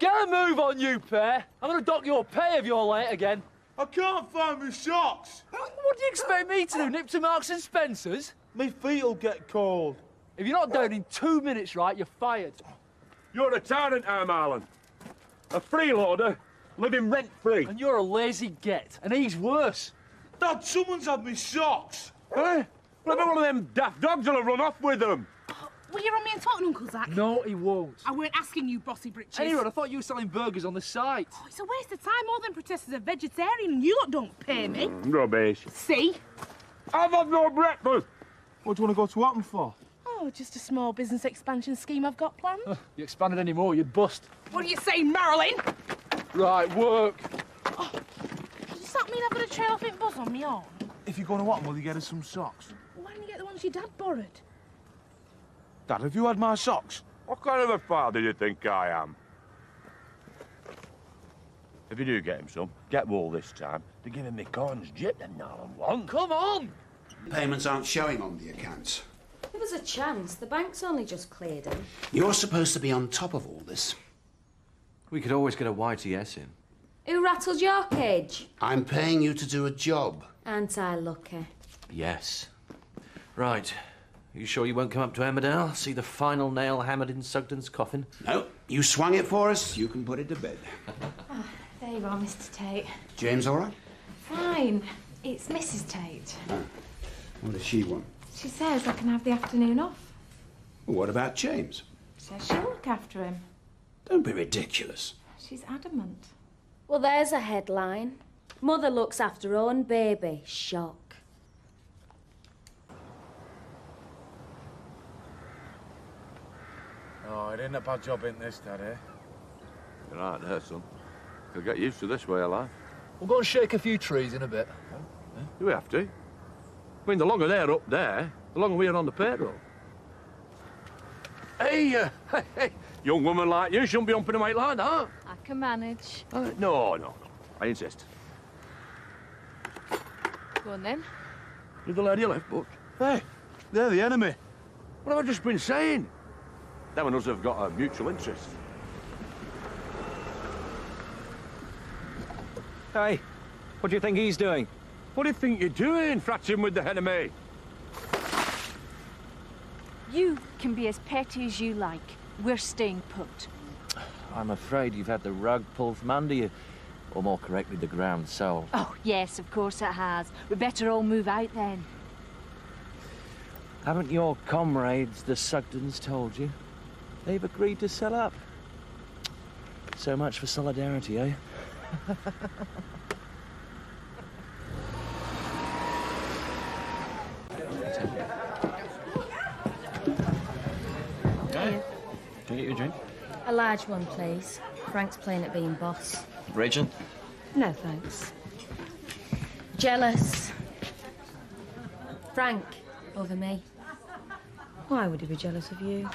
Get a move on, you pair. I'm going to dock your pay if you're late again. I can't find my socks. What do you expect me to do, nip to Marks and Spencer's? My feet'll get cold. If you're not down in 2 minutes, right, you're fired. You're a tyrant, Marlon. A freeloader, living rent-free. And you're a lazy get, and he's worse. Dad, someone's had my socks. Eh? What about one of them daft dogs will have run off with them? Will you run me and talking, Uncle Zach? No, he won't. I weren't asking you, bossy britches. Anyway, I thought you were selling burgers on the site. Oh, it's a waste of time. All them protesters are vegetarian and you lot don't pay me. Rubbish. See? I've had no breakfast. What do you want to go to Watton for? Oh, just a small business expansion scheme I've got planned. You expanded any more, you'd bust. What do you say, Marilyn? Right, work. Oh, does that mean I've got to trail off in buzz on me own? If you go to Watton, will you get us some socks? Why didn't you get the ones your dad borrowed? Dad, have you had my socks? What kind of a father do you think I am? If you do get him some, get wool this time. To give him me corns jip and Nolan won't. Come on! Payments aren't showing on the accounts. There was a chance. The bank's only just cleared him. You're supposed to be on top of all this. We could always get a YTS in. Who rattled your cage? I'm paying you to do a job. Aren't I lucky? Yes. Right. Are you sure you won't come up to Emmerdale? See the final nail hammered in Sugden's coffin? No, you swung it for us. You can put it to bed. Oh, there you are, Mr. Tate. James all right? Fine. It's Mrs. Tate. Oh. What does she want? She says I can have the afternoon off. Well, what about James? Says she'll look after him. Don't be ridiculous. She's adamant. Well, there's a headline. Mother looks after her own baby. Shock. Oh, it ain't a bad job, ain't this, Dad, eh? You're right there, son. You'll get used to this way of life. We'll go and shake a few trees in a bit. Do we have to? I mean, the longer they're up there, the longer we're on the payroll. Hey, young woman like you shouldn't be humping a mate like that. I can manage. No. I insist. Go on, then. You're the lady left, but Hey, they're the enemy. what have I just been saying? Them and us have got a mutual interest. Hey, what do you think he's doing? What do you think you're doing, fratting with the enemy? You can be as petty as you like. We're staying put. I'm afraid you've had the rug pulled from under you. Or more correctly, the ground sold. Oh, yes, of course it has. We better all move out then. Haven't your comrades, the Sugdens, told you? They've agreed to sell up. So much for solidarity, eh? Can I get you a drink? A large one, please. Frank's playing at being boss. Rachel? No, thanks. Jealous. Frank, over me. Why would he be jealous of you?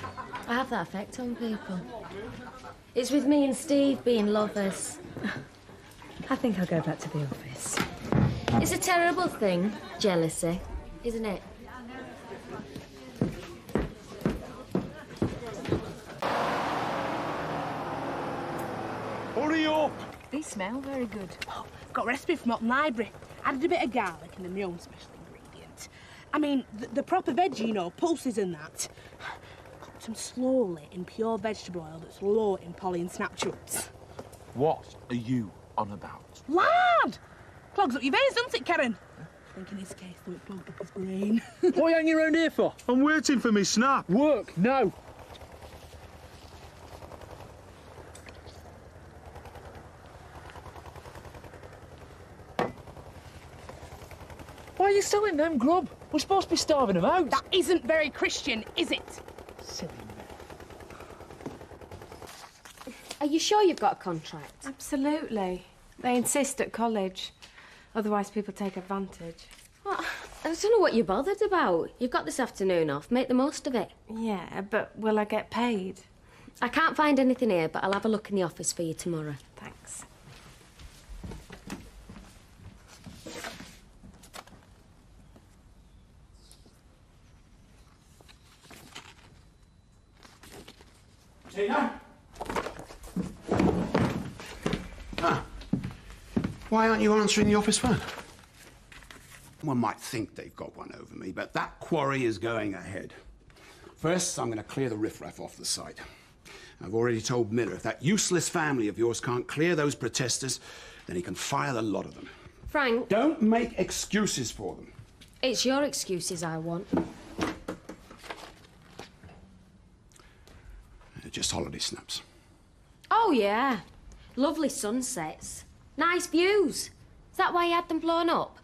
I have that effect on people. It's with me and Steve being lovers. I think I'll go back to the office. It's a terrible thing, jealousy, isn't it? Hurry up! They smell very good. Oh, got a recipe from Otten Library. Added a bit of garlic and my own special ingredient. I mean, the proper veggie, you know, pulses and that. Cooked them slowly in pure vegetable oil that's low in polyunsaturates. What are you on about? Lad! Clogs up your veins, doesn't it, Karen? I think in his case, though, it clogged up his brain. What are you hanging around here for? I'm waiting for me snap. Work, now. Why are you selling them grub? We're supposed to be starving them out. That isn't very Christian, is it? Silly man. Are you sure you've got a contract? Absolutely. They insist at college. Otherwise, people take advantage. What? I don't know what you're bothered about. You've got this afternoon off. Make the most of it. Yeah, but will I get paid? I can't find anything here, but I'll have a look in the office for you tomorrow. Thanks. Tina? Why aren't you answering the office phone? One might think they've got one over me, but that quarry is going ahead. First, I'm going to clear the riffraff off the site. I've already told Miller if that useless family of yours can't clear those protesters, then he can fire the lot of them. Frank. Don't make excuses for them. It's your excuses I want. They're just holiday snaps. Oh, yeah. Lovely sunsets. Nice views. Is that why you had them blown up?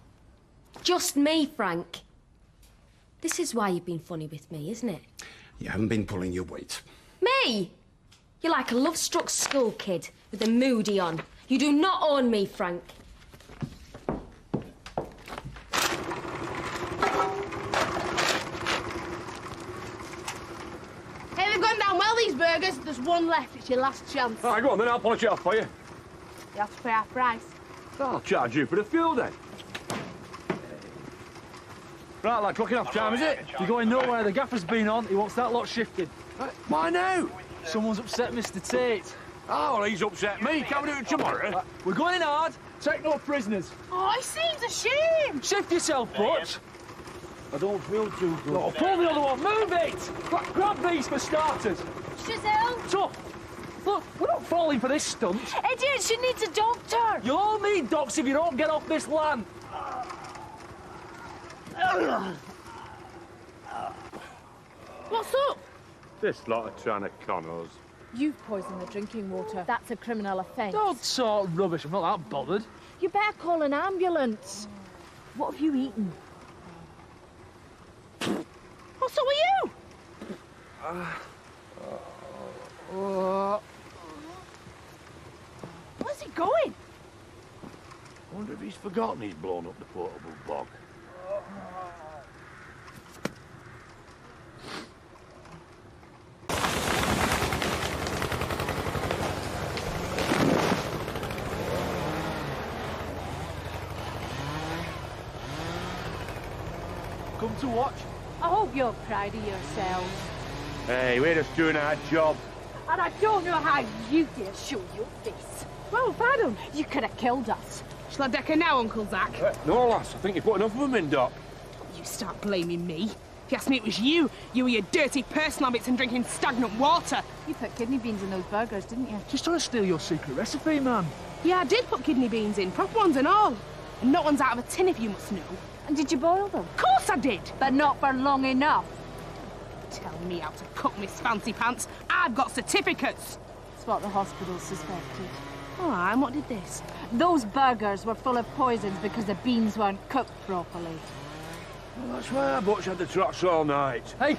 Just me, Frank. This is why you've been funny with me, isn't it? You haven't been pulling your weight. Me? You're like a love-struck school kid with a moody on. You do not own me, Frank. Hey, they've gone down well, these burgers. There's one left. It's your last chance. All right, go on then, I'll polish it off for you. You have to pay half price. I'll charge you for the fuel then. Right, lad, clocking off time, is it? You're going nowhere. The gaffer's been on. He wants that lot shifted. Why now? Someone's upset Mr. Tate. Oh, well, he's upset me. Can't we do it tomorrow? We're going in hard. Take no prisoners. Oh, it seems a shame. Shift yourself, Butch. I don't feel too good. Oh, pull the other one. Move it. Grab these for starters. Giselle! Tough. Look, we're not falling for this stunt. Idiot, she needs a doctor! You'll all need docs if you don't get off this land. What's up? This lot are trying to con us. You've poisoned the drinking water. That's a criminal offence. Don't talk rubbish. I'm not that bothered. You better call an ambulance. What have you eaten? What's up with you? Where's he going? I wonder if he's forgotten he's blown up the portable bog. Come to watch. I hope you're proud of yourselves. Hey, we're just doing our job. And I don't know how you dare show your face. Well, pardon. You could have killed us. Shall I deck her now, Uncle Zach? No, lass, I think you put enough of them in, Doc. You start blaming me. If you asked me, it was you. You were your dirty person habits and drinking stagnant water. You put kidney beans in those burgers, didn't you? Just trying to steal your secret recipe, man. Yeah, I did put kidney beans in, proper ones and all. And not ones out of a tin, if you must know. And did you boil them? Of course I did. But not for long enough. Telling me how to cook, Miss Fancy Pants. I've got certificates. That's what the hospital suspected. All right, and what did this? Those burgers were full of poisons because the beans weren't cooked properly. Well, that's why our butch had the trots all night. Hey,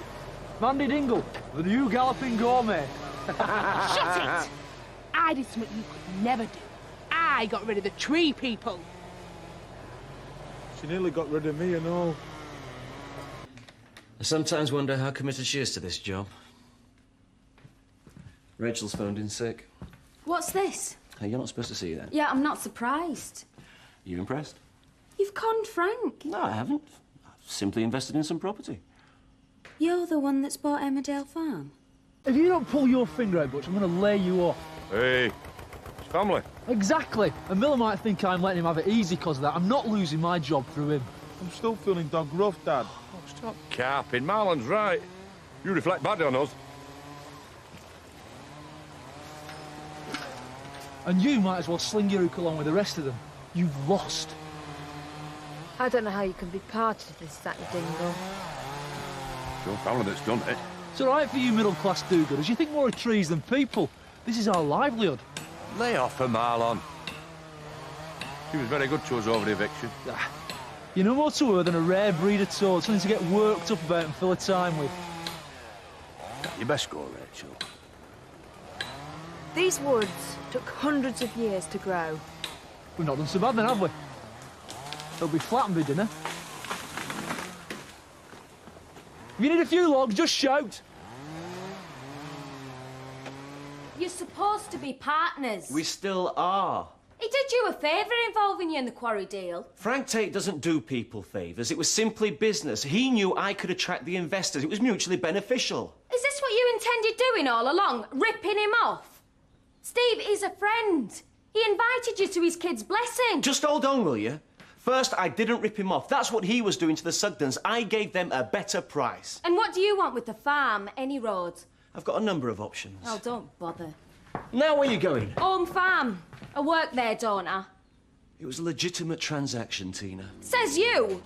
Mandy Dingle, the new galloping gourmet. Shut it! I did something you could never do. I got rid of the tree people. She nearly got rid of me and all. I sometimes wonder how committed she is to this job. Rachel's phoned in sick. What's this? Hey, you're not supposed to see that. Yeah, I'm not surprised. You impressed? You've conned Frank. No, I haven't. I've simply invested in some property. You're the one that's bought Emmerdale Farm. If you don't pull your finger out, Butch, I'm going to lay you off. Hey, it's family. Exactly. And Miller might think I'm letting him have it easy because of that. I'm not losing my job through him. I'm still feeling dog rough, Dad. Oh, stop carping. Marlon's right. You reflect badly on us. And you might as well sling your hook along with the rest of them. You've lost. I don't know how you can be part of this, Zach Dingle. It's your family that's done it. It's all right for you middle-class do-gooders. You think more of trees than people. This is our livelihood. Lay off for Marlon. She was very good to us over the eviction. You're no more to her than a rare breed of toad, something to get worked up about and fill her time with. You best go, Rachel. These woods took hundreds of years to grow. We've not done so bad then, have we? It'll be flattened by dinner. If you need a few logs, just shout. You're supposed to be partners. We still are. He did you a favour involving you in the quarry deal. Frank Tate doesn't do people favours. It was simply business. He knew I could attract the investors. It was mutually beneficial. Is this what you intended doing all along? Ripping him off? Steve is a friend. He invited you to his kid's blessing. Just hold on, will you? First, I didn't rip him off. That's what he was doing to the Sugdens. I gave them a better price. And what do you want with the farm? Any road? I've got a number of options. Oh, don't bother. Now where are you going? Home farm. I work there, don't I? It was a legitimate transaction, Tina. Says you.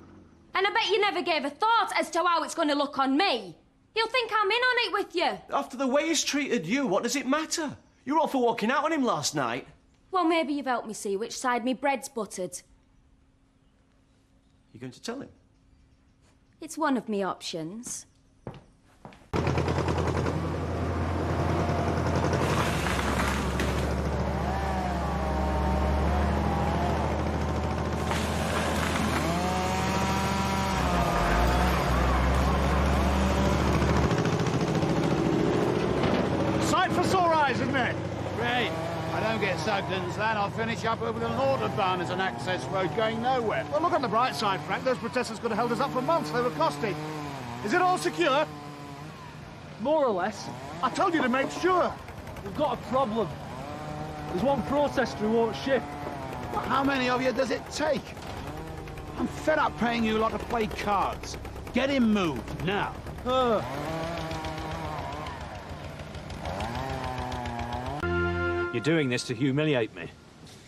And I bet you never gave a thought as to how it's going to look on me. He'll think I'm in on it with you. After the way he's treated you, what does it matter? You were all for walking out on him last night. Well, maybe you've helped me see which side me bread's buttered. You going to tell him? It's one of me options. Sight for sore eyes, isn't it? Great. I don't get Sugdens, then I'll finish up over the Autobahn as an access road going nowhere. Well, look on the bright side, Frank. Those protesters could have held us up for months. They were costing. Is it all secure? More or less. I told you to make sure. We've got a problem. There's one protester who won't shift. Well, how many of you does it take? I'm fed up paying you lot to play cards. Get him moved, now. You're doing this to humiliate me.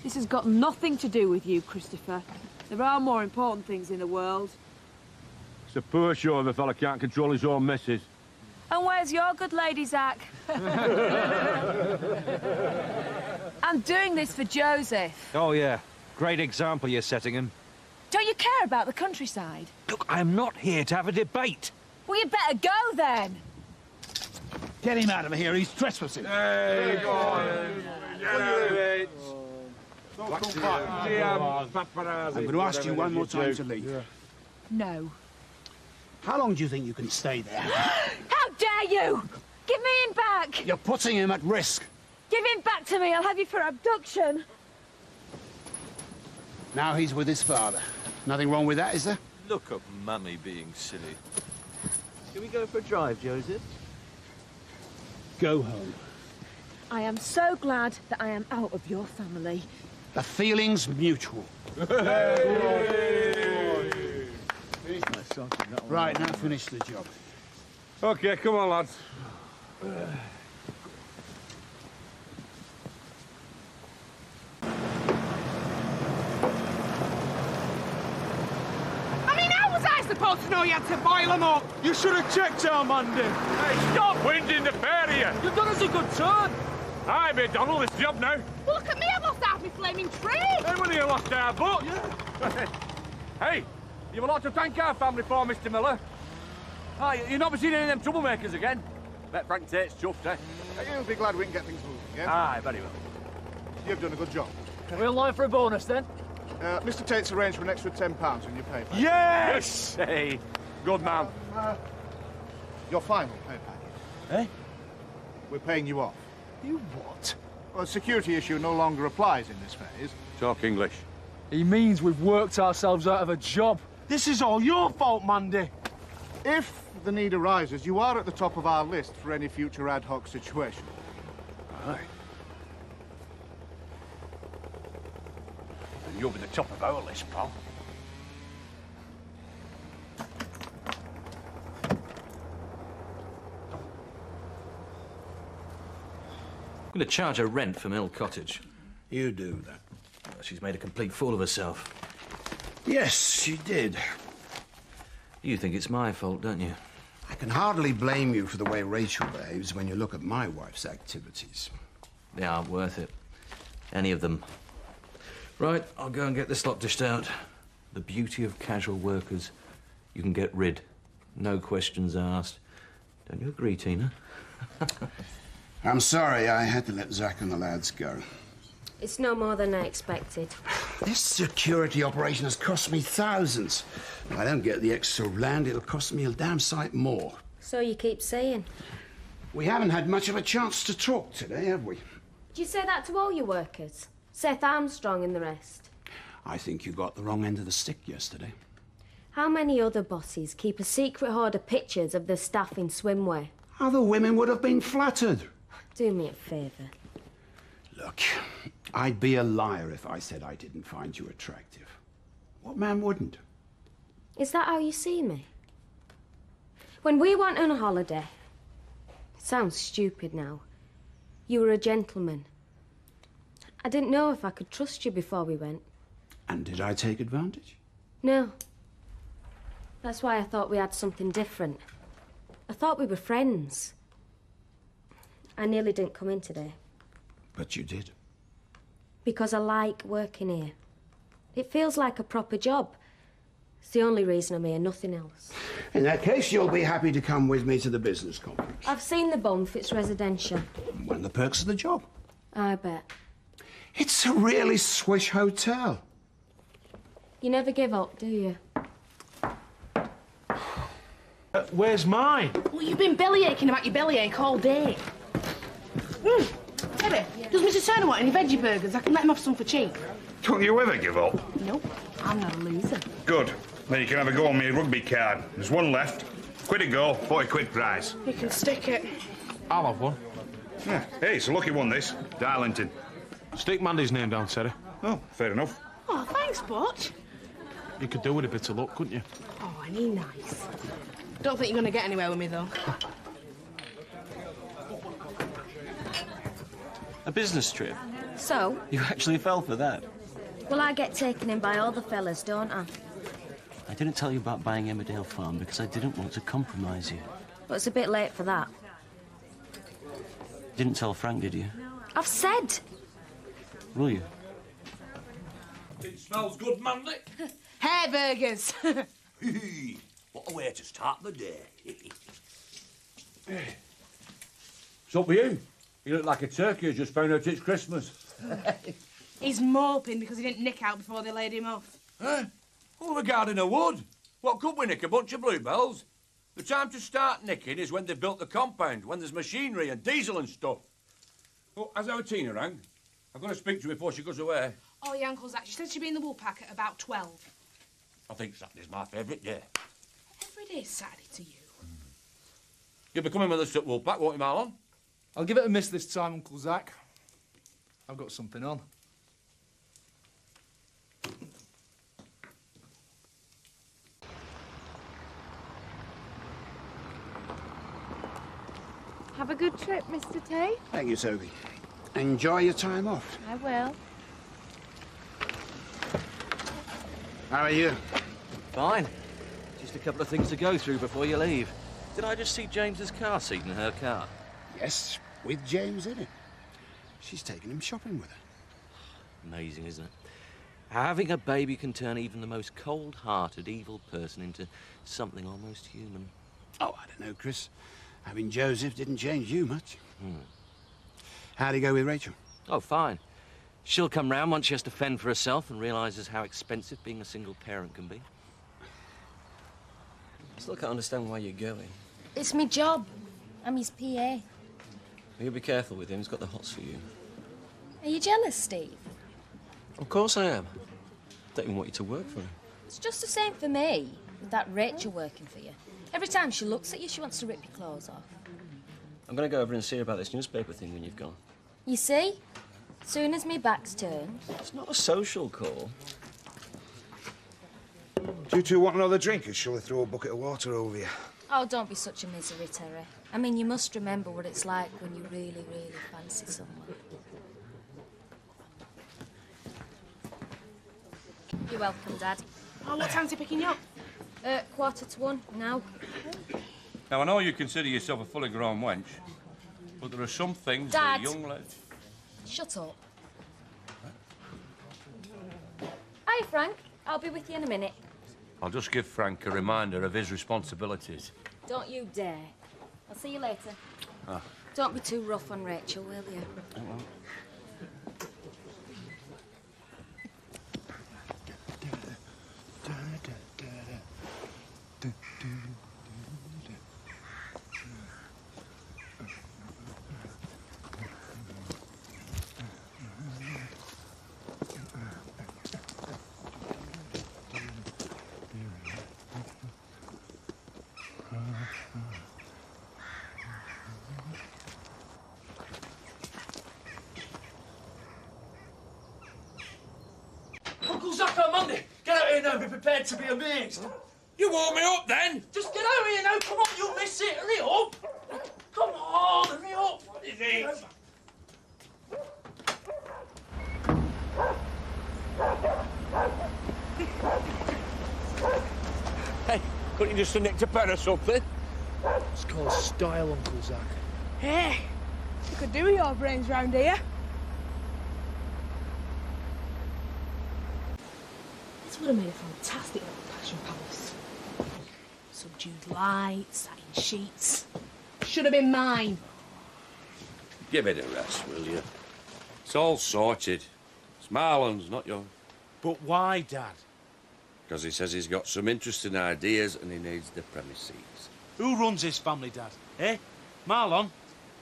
This has got nothing to do with you, Christopher. There are more important things in the world. It's a poor show if a fella can't control his own missus. And where's your good lady, Zach? I'm doing this for Joseph. Oh, yeah. Great example you're setting him. Don't you care about the countryside? Look, I'm not here to have a debate. Well, you better go then. Get him out of here. He's trespassing. Hey, go on. I'm going to ask you one more time to leave. No. How long do you think you can stay there? How dare you! Give me him back! You're putting him at risk. Give him back to me. I'll have you for abduction. Now he's with his father. Nothing wrong with that, is there? Look at Mummy being silly. Shall we go for a drive, Joseph? Go home. I am so glad that I am out of your family. The feeling's mutual. Right, now finish the job. OK, come on, lads. I mean, how was I supposed to know you had to boil them up? You should have checked Armando. Hey, stop winding the pair of you. You've done us a good turn. Aye, mate, Donald, this job now. Well, look at me, I've lost half my flaming tree. Hey, when you lost our boat? Yeah. Hey, you've a lot to thank our family for, Mr. Miller. Aye, you've not seen any of them troublemakers again. Bet Frank Tate's chuffed, eh? You'll be glad we can get things moving again. Aye, very well. You've done a good job. We're in line for a bonus then. Mr. Tate's arranged for an extra £10 in your pay packet. Yes! Hey, good man. Your final pay packet. Eh? We're paying you off. You what? Well, the security issue no longer applies in this phase. Talk English. He means we've worked ourselves out of a job. This is all your fault, Mandy. If the need arises, you are at the top of our list for any future ad hoc situation. Aye. And you'll be the top of our list, pal. I'm going to charge her rent for Mill Cottage. You do that. Well, she's made a complete fool of herself. Yes, she did. You think it's my fault, don't you? I can hardly blame you for the way Rachel behaves when you look at my wife's activities. They aren't worth it. Any of them. Right, I'll go and get this lot dished out. The beauty of casual workers. You can get rid. No questions asked. Don't you agree, Tina? I'm sorry, I had to let Zach and the lads go. It's no more than I expected. This security operation has cost me thousands. If I don't get the extra land, it'll cost me a damn sight more. So you keep saying. We haven't had much of a chance to talk today, have we? Did you say that to all your workers? Seth Armstrong and the rest? I think you got the wrong end of the stick yesterday. How many other bosses keep a secret hoard of pictures of their staff in swimwear? Other women would have been flattered. Do me a favour. Look, I'd be a liar if I said I didn't find you attractive. What man wouldn't? Is that how you see me? When we went on a holiday, it sounds stupid now, you were a gentleman. I didn't know if I could trust you before we went. And did I take advantage? No. That's why I thought we had something different. I thought we were friends. I nearly didn't come in today. But you did. Because I like working here. It feels like a proper job. It's the only reason I'm here, nothing else. In that case, you'll be happy to come with me to the business conference. I've seen the bump, it's residential. One of the perks of the job. I bet. It's a really swish hotel. You never give up, do you? Where's mine? Well, you've been bellyaching about your bellyache all day. Eddie, does Mr. Turner want any veggie burgers? I can let him have some for cheap. Don't you ever give up? Nope, I'm not a loser. Good. Then you can have a go on me rugby card. There's one left. Quid a go, 40 quid prize. You can stick it. I'll have one. Yeah. Hey, it's a lucky one, this. Darlington. Stick Mandy's name down, Sarah. Oh, fair enough. Oh, thanks, Butch. You could do with a bit of luck, couldn't you? Oh, ain't he nice? Don't think you're going to get anywhere with me, though. A business trip? So? You actually fell for that? Well, I get taken in by all the fellas, don't I? I didn't tell you about buying Emmerdale Farm because I didn't want to compromise you. But it's a bit late for that. Didn't tell Frank, did you? I've said. Will you? It smells good, Mandy. Hair burgers. What a way to start the day. What's up with you? You look like a turkey who's just found out it's Christmas. He's moping because he didn't nick out before they laid him off. Huh? Oh, regarding a wood. What could we nick? A bunch of bluebells? The time to start nicking is when they've built the compound, when there's machinery and diesel and stuff. Oh, has our Tina rang? I've got to speak to her before she goes away. Oh, yeah, Uncle Zach. She said she'd be in the wool pack at about 12. I think Saturday's my favourite day. Every day's Saturday to you. You'll be coming with us at Woolpack, won't you, Marlon? I'll give it a miss this time, Uncle Zach. I've got something on. Have a good trip, Mr. T. Thank you, Sophie. Enjoy your time off. I will. How are you? Fine. Just a couple of things to go through before you leave. Did I just see James's car seat in her car? Yes, with James in it. She's taken him shopping with her. Amazing, isn't it? Having a baby can turn even the most cold-hearted, evil person into something almost human. Oh, I don't know, Chris. Having Joseph didn't change you much. How'd he go with Rachel? Oh, fine. She'll come round once she has to fend for herself and realises how expensive being a single parent can be. I still can't understand why you're going. It's my job. I'm his PA. You'll be careful with him. He's got the hots for you. Are you jealous, Steve? Of course I am. Don't even want you to work for him. It's just the same for me, with that Rachel working for you. Every time she looks at you, she wants to rip your clothes off. I'm going to go over and see about this newspaper thing when you've gone. You see? Soon as me back's turned. It's not a social call. Do you two want another drink, or shall I throw a bucket of water over you? Oh, don't be such a misery, Terry. I mean, you must remember what it's like when you really, really fancy someone. You're welcome, Dad. Oh, what time's he picking you up? 1:45 now. Now, I know you consider yourself a fully grown wench, but there are some things Dad. that a young lady... Shut up. Hi, Frank. I'll be with you in a minute. I'll just give Frank a reminder of his responsibilities. Don't you dare. I'll see you later. Ah. Don't be too rough on Rachel, will you? I won't. better be prepared to be amazed. You warm me up then. Just get out here now. Come on, you'll miss it. Hurry up. Come on, hurry up. What is it? Hey, couldn't you just have nicked a pen or something? It's called style, Uncle Zach. Hey, you could do with your brains round here. This would have made a fantastic little passion palace. Subdued lights, satin sheets. Should have been mine. Give it a rest, will you? It's all sorted. It's Marlon's, not yours. But why, Dad? Because he says he's got some interesting ideas and he needs the premises. Who runs this family, Dad? Eh? Marlon?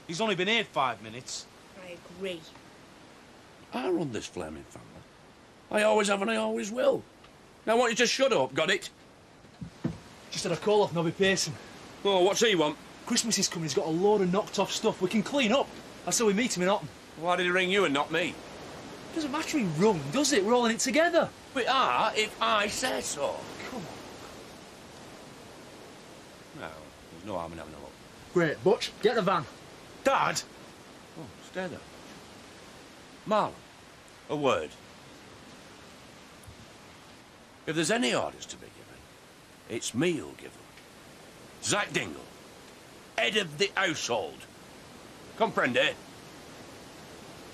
He's only been here 5 minutes. I agree. I run this flaming family. I always have and I always will. Now, I want you to shut up, got it? Just had a call off Nobby Pearson. Oh, what's he want? Christmas is coming. He's got a load of knocked-off stuff. We can clean up. I saw we meet him in Otten. Why did he ring you and not me? Doesn't matter he rung, does it? We're all in it together. We are, if I say so. Come on. No, there's no harm in having a look. Great, Butch. Get the van. Dad? Oh, stay there. Marlon, a word. If there's any orders to be given, it's me who'll give them. Zach Dingle, head of the household. Comprende?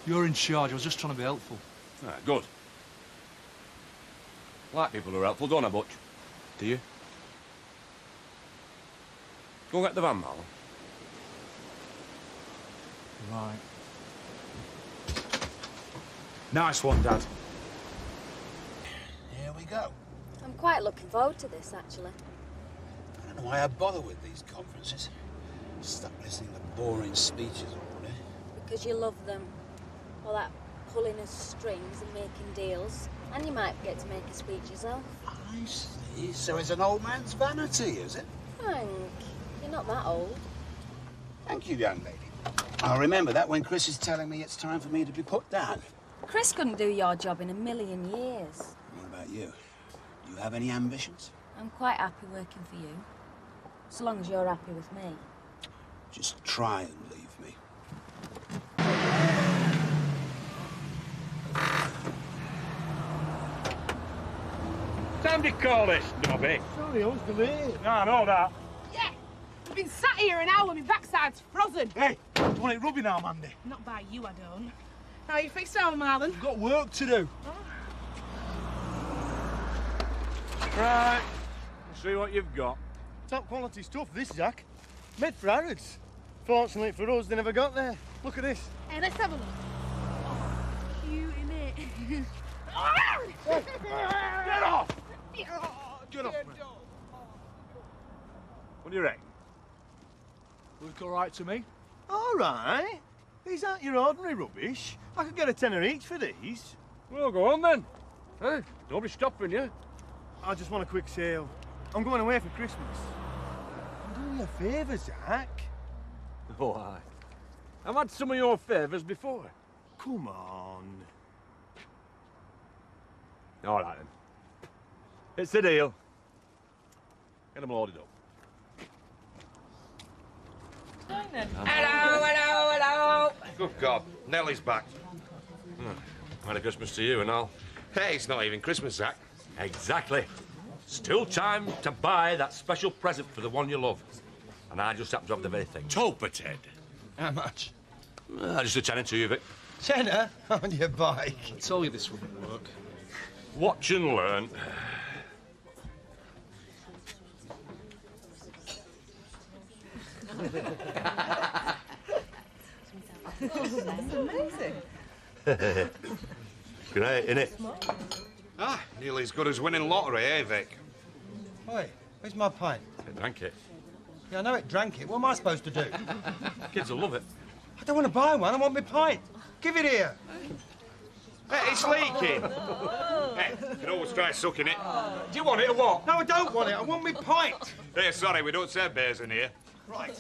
You're in charge. I was just trying to be helpful. Ah, good. Like people who are helpful, don't I, Butch? Do you? Go get the van, Marlon. Right. Nice one, Dad. Here we go. I'm quite looking forward to this, actually. I don't know why I bother with these conferences. Stuck listening to boring speeches all day. Because you love them. All that pulling of strings and making deals. And you might get to make a speech yourself. I see. So it's an old man's vanity, is it? Frank, you're not that old. Thank you, young lady. I'll remember that when Chris is telling me it's time for me to be put down. Chris couldn't do your job in a million years. What about you? Do you have any ambitions? I'm quite happy working for you. So long as you're happy with me. Just try and leave me. Time to call this, Nobby. Sorry, I was delayed. No, I know that. Yeah, I've been sat here an hour, my backside's frozen. Hey, do you want it rubbing now, Mandy? Not by you, I don't. Now, you fixed over, Marlon? We've got work to do. Right. Let's see what you've got. Top quality stuff, this, Zach. Made for Harrods. Fortunately for us, they never got there. Look at this. Hey, let's have a look. Oh, cute, innit? Get off! Get off, man. What do you reckon? Look all right to me. All right. These aren't your ordinary rubbish. I could get a tenner each for these. Well, go on then. Hey, don't be stopping you. I just want a quick sale. I'm going away for Christmas. I'm doing you a favour, Zach. Oh, aye. I've had some of your favours before. Come on. All right, then. It's the deal. Get them loaded up. Hello. Good God, Nellie's back. Merry Christmas to you and all. Hey, it's not even Christmas, Zach. Exactly. Still time to buy that special present for the one you love. And I just happen to have the very thing. Topper, Ted. How much? Just a tenner to you, Vic. Tenner on your bike. I told you this wouldn't work. Watch and learn. That's amazing. Great, innit? Ah, nearly as good as winning lottery, eh, Vic? Oi, where's my pint? I drank it. Yeah, I know it drank it. What am I supposed to do? Kids will love it. I don't want to buy one. I want my pint. Give it here. Hey, it's leaking. Hey, you can always try sucking it. Do you want it or what? No, I don't want it. I want my pint. Hey, sorry, we don't sell bears in here. Right.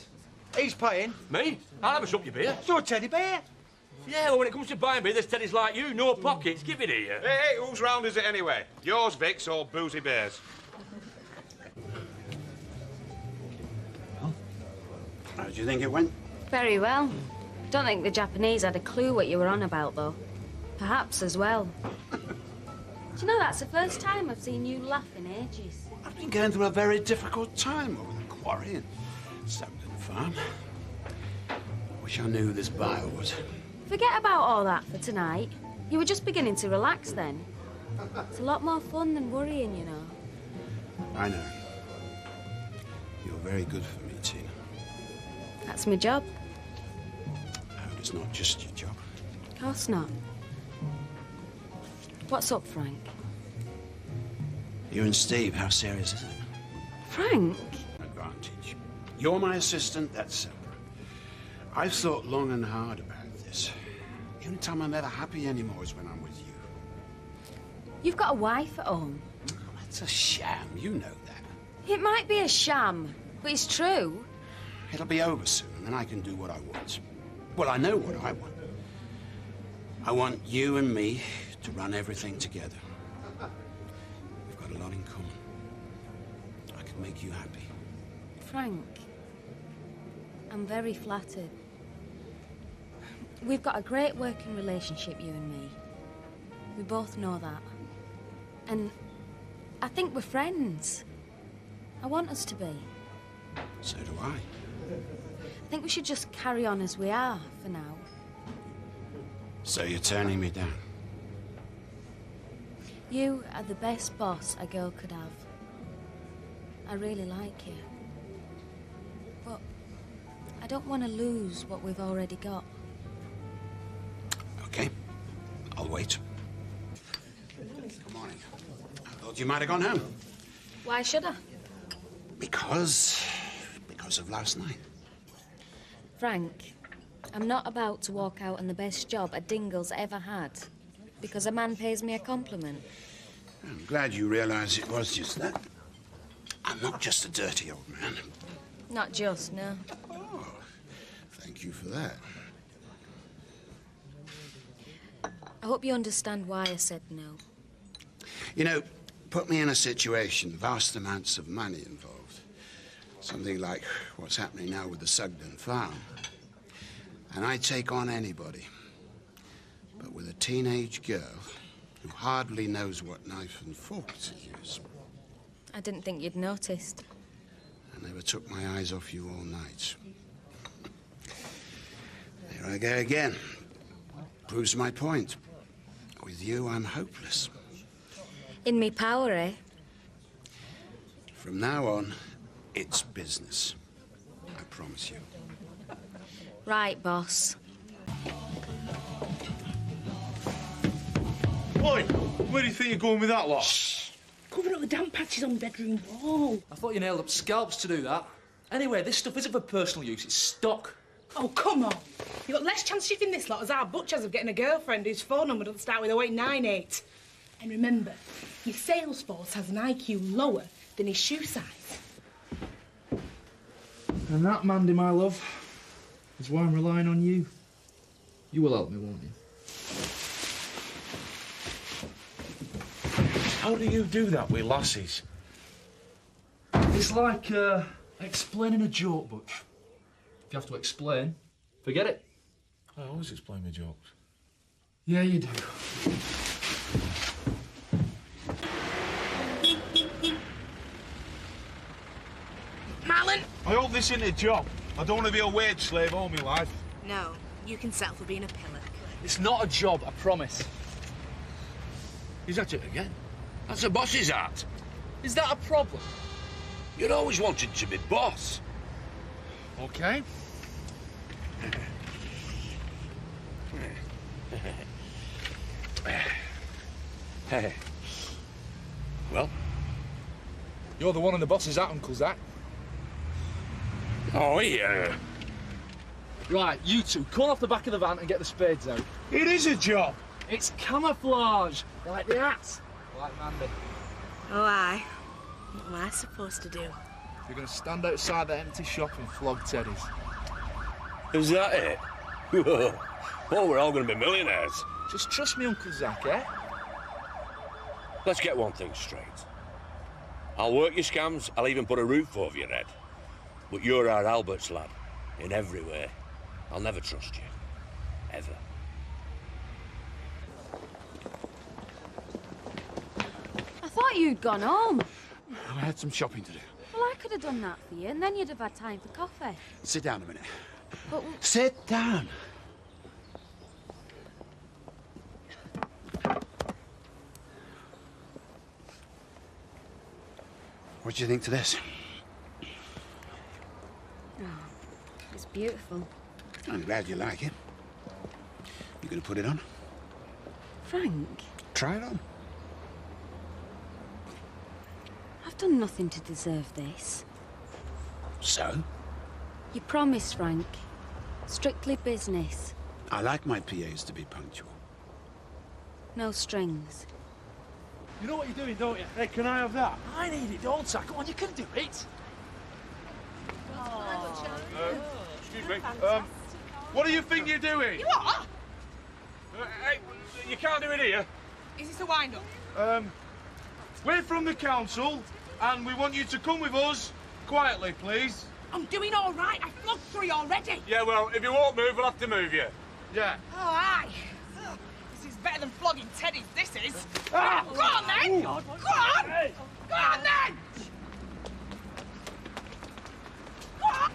He's paying. Me? I'll have a shop your beer. It's your teddy bear. Yeah, well, when it comes to buying beer, there's teddies like you, no pockets. Give it here. Hey, whose round is it anyway? Yours, Vic's, or Boozy Bear's? How do you think it went? Very well. Don't think the Japanese had a clue what you were on about, though. Perhaps as well. Do you know, that's the first time I've seen you laugh in ages. I've been going through a very difficult time over the quarry and Sugden Farm. I wish I knew this buyer was. Forget about all that for tonight. You were just beginning to relax then. It's a lot more fun than worrying, you know. I know. You're very good for me, Tina. That's my job. I hope it's not just your job. Of course not. What's up, Frank? You and Steve, how serious is it? Frank? Advantage. You're my assistant, that's separate. I've thought long and hard about this. The only time I'm ever happy anymore is when I'm with you. You've got a wife at home. Oh, that's a sham, you know that. It might be a sham, but it's true. It'll be over soon, and then I can do what I want. Well, I know what I want. I want you and me to run everything together. We've got a lot in common. I can make you happy. Frank, I'm very flattered. We've got a great working relationship, you and me. We both know that. And I think we're friends. I want us to be. So do I. I think we should just carry on as we are for now. So you're turning me down? You are the best boss a girl could have. I really like you. But I don't want to lose what we've already got. Okay. I'll wait. Good morning. I thought you might have gone home. Why should I? Because of last night. Frank, I'm not about to walk out on the best job a Dingle's ever had because a man pays me a compliment. I'm glad you realise it was just that. I'm not just a dirty old man. Not just, no. Oh, thank you for that. I hope you understand why I said no. You know, put me in a situation, vast amounts of money involved. Something like what's happening now with the Sugden Farm. And I take on anybody. But with a teenage girl who hardly knows what knife and fork to use. I didn't think you'd noticed. I never took my eyes off you all night. There I go again. Proves my point. With you, I'm hopeless. In me power, eh? From now on, it's business. I promise you. Right, boss. Oi, where do you think you're going with that lot? Shh! Covering up the damp patches on the bedroom wall. I thought you nailed up scalps to do that. Anyway, this stuff isn't for personal use, it's stock. Oh, come on. You've got less chance shifting this lot as our Butch has of getting a girlfriend whose phone number doesn't start with 0898. And remember, your sales force has an IQ lower than his shoe size. And that, Mandy, my love, is why I'm relying on you. You will help me, won't you? How do you do that with lassies? It's like explaining a joke, Butch. If you have to explain, forget it. I always explain my jokes. Yeah, you do. Marlon! I hope this isn't a job. I don't want to be a wage slave all my life. No, you can settle for being a pillock. It's not a job, I promise. Is that it again? That's a boss's hat. Is that a problem? You'd always wanted to be boss. Okay. Well? You're the one in the boss's hat, Uncle Zach. Oh, yeah. Right, you two, come off the back of the van and get the spades out. It is a job. It's camouflage, like the hats. Like Mandy. Oh, aye. What am I supposed to do? You're going to stand outside that empty shop and flog teddies. Is that it? Oh, we're all going to be millionaires. Just trust me, Uncle Zach, eh? Let's get one thing straight. I'll work your scams, I'll even put a roof over your head. But you're our Albert's lad, in every way. I'll never trust you. Ever. I thought you'd gone home. I had some shopping to do. Well, I could have done that for you, and then you'd have had time for coffee. Sit down a minute. But Sit down. What do you think to this? it's beautiful. I'm glad you like it. You gonna put it on? Frank, Try it on. I've done nothing to deserve this. So? You promised, Frank. Strictly business. I like my PAs to be punctual. No strings. You know what you're doing, don't you? Hey, can I have that? I need it, don't I? Come on, you can do it. Excuse me. What do you think you're doing? You what? Hey, you can't do it here. Is this a wind-up? We're from the council, and we want you to come with us quietly, please. I'm doing all right. I flogged 3 already. Yeah, well, if you won't move, we'll have to move you. Yeah. Oh, aye. Ugh, this is better than flogging Teddy's, this is. Ah! Go on, then. Go on. Hey. Go on, then. Go on.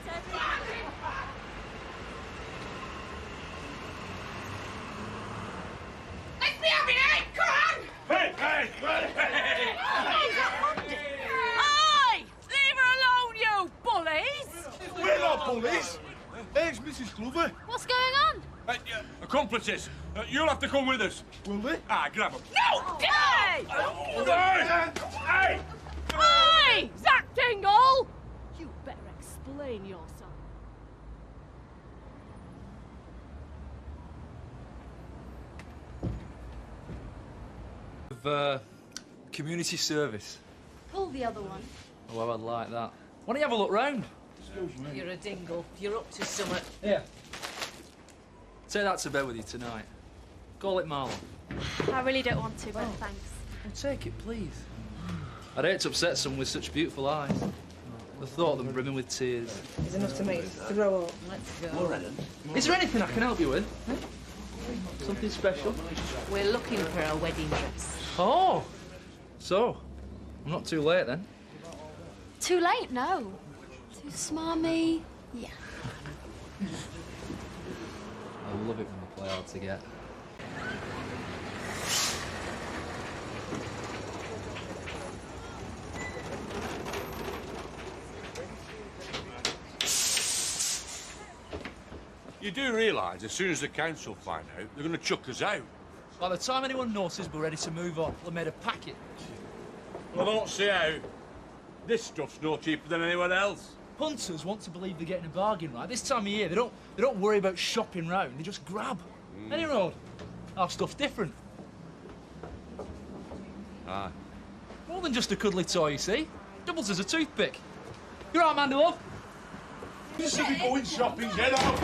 Let's be having it. Go on. Hey, hey, hey! Hey! Leave her alone, you bullies! We're not bullies. Hey, it's Mrs. Glover. What's going on? Accomplices, you'll have to come with us. Will they? Ah, grab them. No! Hey! Hey! Hey! Zach Dingle! You better explain yourself. Community service. Pull the other one. Oh, I'd like that. Why don't you have a look round? You're a dingle. You're up to something. Yeah. Take that to bed with you tonight. Call it Marlon. I really don't want to, but thanks. Well, take it, please. I'd hate to upset someone with such beautiful eyes. The thought of them brimming with tears. It's enough to make you throw up. Let's go. Is there anything I can help you with? Eh? Something special? We're looking for a wedding dress. Oh! So, I'm not too late then. Too late, no. Too smarmy. Yeah. I love it when we play hard to get. You do realise, as soon as the council find out, they're going to chuck us out. By the time anyone notices we're ready to move on, we'll have made a packet. Well, I don't see how. This stuff's no cheaper than anyone else. Hunters want to believe they're getting a bargain, right? This time of year, they don't worry about shopping round, they just grab. Any road. Our stuff's different. Aye. More than just a cuddly toy, you see. Doubles as a toothpick. You're right, Mandy love. You should be going shopping. Get out.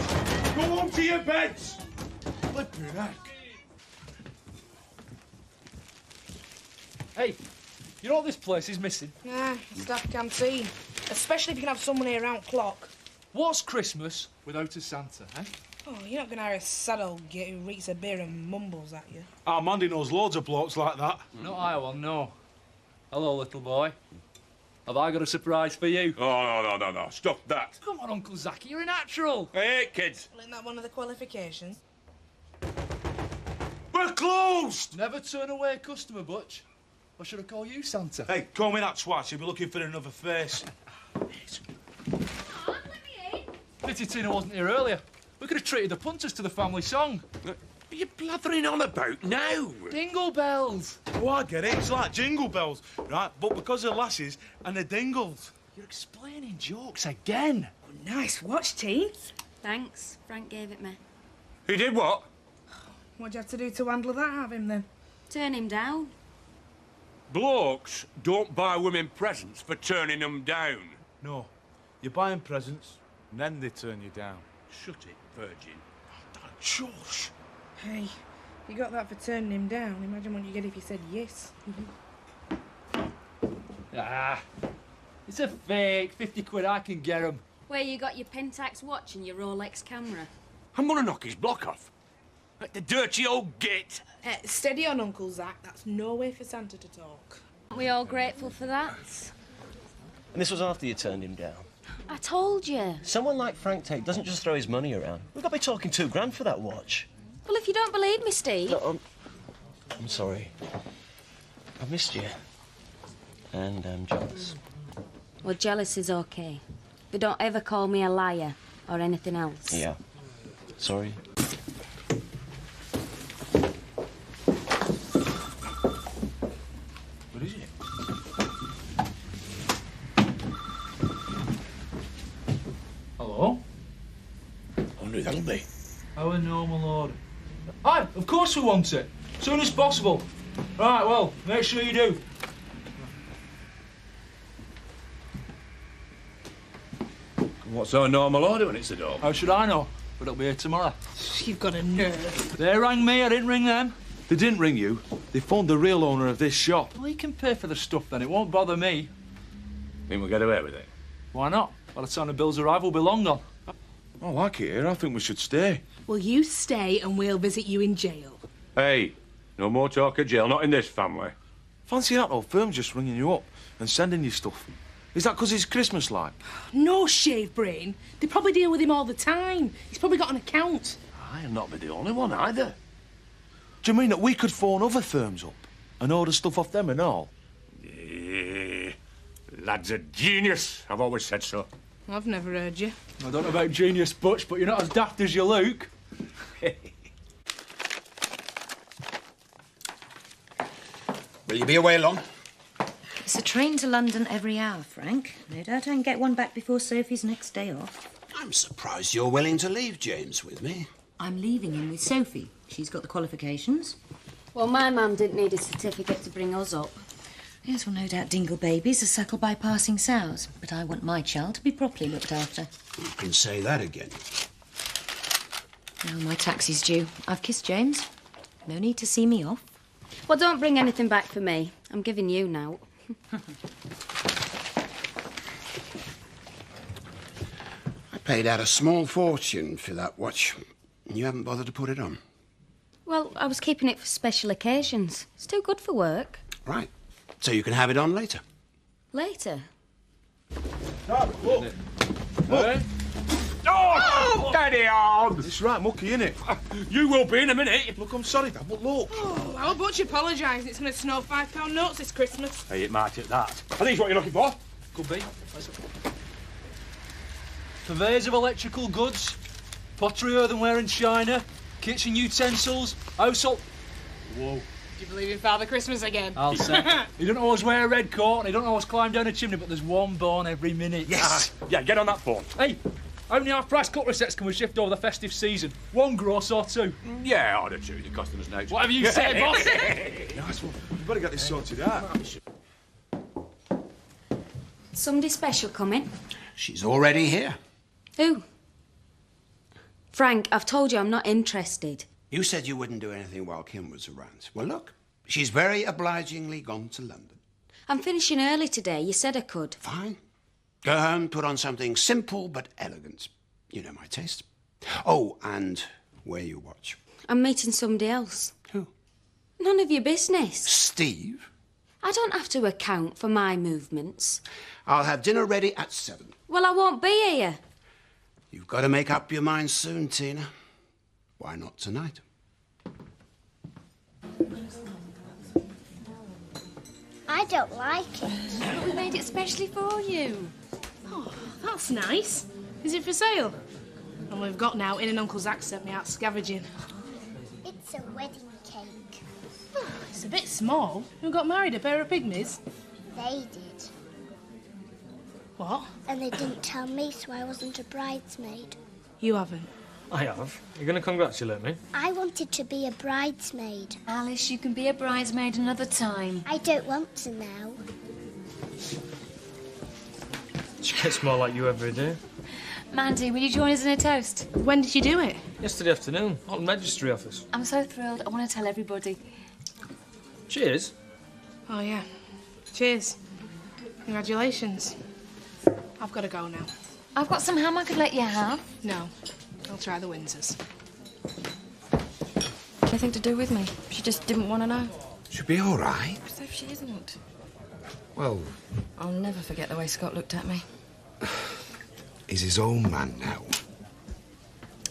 Go home to your beds. Flipping heck. Hey, you know what this place is missing? Yeah, staff canteen. Especially if you can have someone here round clock. What's Christmas without a Santa, eh? Oh, you're not going to hire a sad old git who reeks a beer and mumbles at you. Our Mandy knows loads of blokes like that. Not I one, no. Hello, little boy. Have I got a surprise for you? Oh, no. Stop that. Come on, Uncle Zachy, you're a natural. Hey, kids. Well, isn't that one of the qualifications? We're closed! Never turn away a customer, Butch. Or should I call you Santa? Hey, call me that twat. You'll be looking for another face. Pity Tina wasn't here earlier. We could have treated the punters to the family song. What are you blathering on about now? Dingle bells. Oh, I get it. It's like jingle bells, right? But because of lasses and the dingles. You're explaining jokes again. Oh, nice watch, Teen. Thanks. Frank gave it me. He did what? What'd you have to do to handle that out of him, then? Turn him down. Blokes don't buy women presents for turning them down. No. You buy them presents, and then they turn you down. Shut it, virgin. Shush. Hey, you got that for turning him down. Imagine what you get if you said yes. Ah, it's a fake. 50 quid, I can get 'em. Where you got your Pentax watch and your Rolex camera? I'm gonna knock his block off. Like the dirty old git. Steady on, Uncle Zach. That's no way for Santa to talk. Aren't we all grateful for that? And this was after you turned him down. I told you. Someone like Frank Tate doesn't just throw his money around. We've got to be talking £2 for that watch. Well, if you don't believe me, Steve... No, I'm sorry. I've missed you. And I'm jealous. Well, jealous is okay. But don't ever call me a liar or anything else. Yeah. Sorry. What is it? Hello? I wonder who that'll be. Our normal order. Aye, of course we want it. Soon as possible. Right, well, make sure you do. What's our normal order when it's the door? How should I know? But it'll be here tomorrow. You've got a nerve. They rang me, I didn't ring them. They didn't ring you. They phoned the real owner of this shop. Well, he can pay for the stuff then, it won't bother me. Think we'll get away with it? Why not? By the time the bills arrive, we'll be long gone. I like it here. I think we should stay. Well, you stay and we'll visit you in jail. Hey, no more talk of jail, not in this family. Fancy that old firm just ringing you up and sending you stuff. Is that 'cause it's Christmas like? No, shave brain. They probably deal with him all the time. He's probably got an account. I'll not be the only one either. Do you mean that we could phone other firms up and order stuff off them and all? Yeah, lad's a genius. I've always said so. I've never heard you. I don't know about genius, Butch, but you're not as daft as you look. Will you be away long? It's a train to London every hour, Frank. No doubt I can get one back before Sophie's next day off. I'm surprised you're willing to leave James with me. I'm leaving him with Sophie. She's got the qualifications. Well, my mum didn't need a certificate to bring us up. Yes, well, no doubt Dingle babies are suckled by passing sows. But I want my child to be properly looked after. You can say that again. Now my taxi's due. I've kissed James. No need to see me off. Well, don't bring anything back for me. I'm giving you now. I paid out a small fortune for that watch. You haven't bothered to put it on. Well, I was keeping it for special occasions. It's too good for work. Right. So you can have it on later. Later. Look. Hey? Oh, Daddy on! It's right mucky, innit? You will be in a minute. Look, I'm sorry, Dad, but look. Oh, I'll Butch apologise. It's going to snow £5 notes this Christmas. Hey, it might at that. Are these what you're looking for? Could be. Purveyors of electrical goods, pottery, earthenware and china, kitchen utensils, household... Whoa. Do you believe in Father Christmas again? I'll say. He don't always wear a red coat and he don't always climb down a chimney, but there's one born every minute. Yes! Yeah, get on that phone. Hey, how many half-price cutlery sets can we shift over the festive season? One gross or two? Yeah, I'd have two. The customers know. Whatever you say, boss. Nice one. You better get this sorted out. Somebody special coming? She's already here. Who? Frank, I've told you I'm not interested. You said you wouldn't do anything while Kim was around. Well, look, she's very obligingly gone to London. I'm finishing early today. You said I could. Fine. Go home, put on something simple but elegant. You know my taste. Oh, and wear your watch. I'm meeting somebody else. Who? None of your business. Steve? I don't have to account for my movements. I'll have dinner ready at 7. Well, I won't be here. You've got to make up your mind soon, Tina. Why not tonight? I don't like it. We made it specially for you. Oh, that's nice. Is it for sale? And we've got now in and Uncle Zach sent me out scavenging. It's a wedding cake. It's a bit small. Who got married, a pair of pygmies? They did. What? And they didn't tell me, so I wasn't a bridesmaid. You haven't? I have. You're going to congratulate me? I wanted to be a bridesmaid. Alice, you can be a bridesmaid another time. I don't want to now. She gets more like you every day. Mandy, will you join us in a toast? When did you do it? Yesterday afternoon, on the registry office. I'm so thrilled. I want to tell everybody. Cheers. Oh, yeah. Cheers. Congratulations. I've got to go now. I've got some ham I could let you have. No. I'll try the Windsors. Anything to do with me? She just didn't want to know. She'll be all right. So if she isn't. Well, I'll never forget the way Scott looked at me. he's his own man now.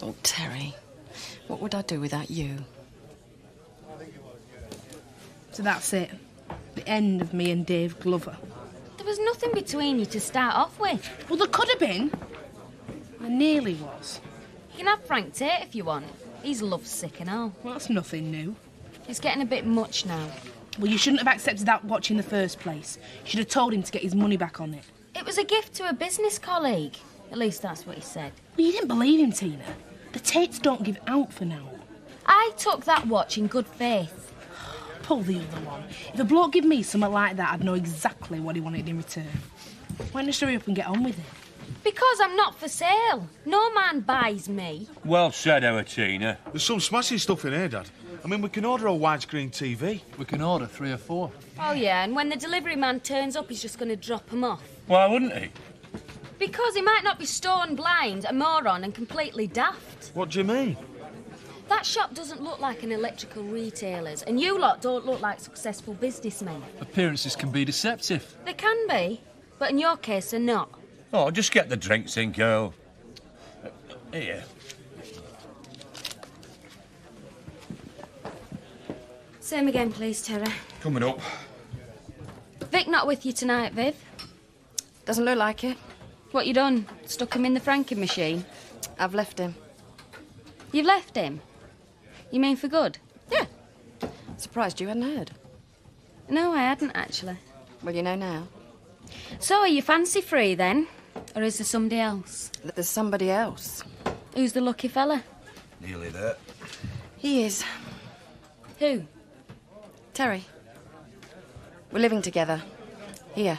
Oh, Terry. What would I do without you? So that's it. The end of me and Dave Glover. There was nothing between you to start off with. Well, there could have been. There nearly was. You can have Frank Tate if you want. He's lovesick and all. Well, that's nothing new. It's getting a bit much now. Well, you shouldn't have accepted that watch in the first place. You should have told him to get his money back on it. It was a gift to a business colleague. At least that's what he said. Well, you didn't believe him, Tina. The Tates don't give out for now. I took that watch in good faith. Pull the other one. If a bloke give me something like that, I'd know exactly what he wanted in return. Why don't you hurry up and get on with it? Because I'm not for sale. No man buys me. Well said, Tina. There's some smashing stuff in here, Dad. I mean, we can order a widescreen TV. We can order 3 or 4. Oh, yeah, and when the delivery man turns up, he's just going to drop them off. Why wouldn't he? Because he might not be stone blind, a moron, and completely daft. What do you mean? That shop doesn't look like an electrical retailer's, and you lot don't look like successful businessmen. Appearances can be deceptive. They can be, but in your case, they're not. Oh, just get the drinks in, girl. Here. Same again, please, Terry. Coming up. Vic not with you tonight, Viv? Doesn't look like it. What you done? Stuck him in the franking machine? I've left him. You've left him? You mean for good? Yeah. Surprised you hadn't heard. No, I hadn't, actually. Well, you know now. So, are you fancy-free, then? Or is there somebody else? There's somebody else. Who's the lucky fella? Nearly there. He is. Who? Terry. We're living together. Here.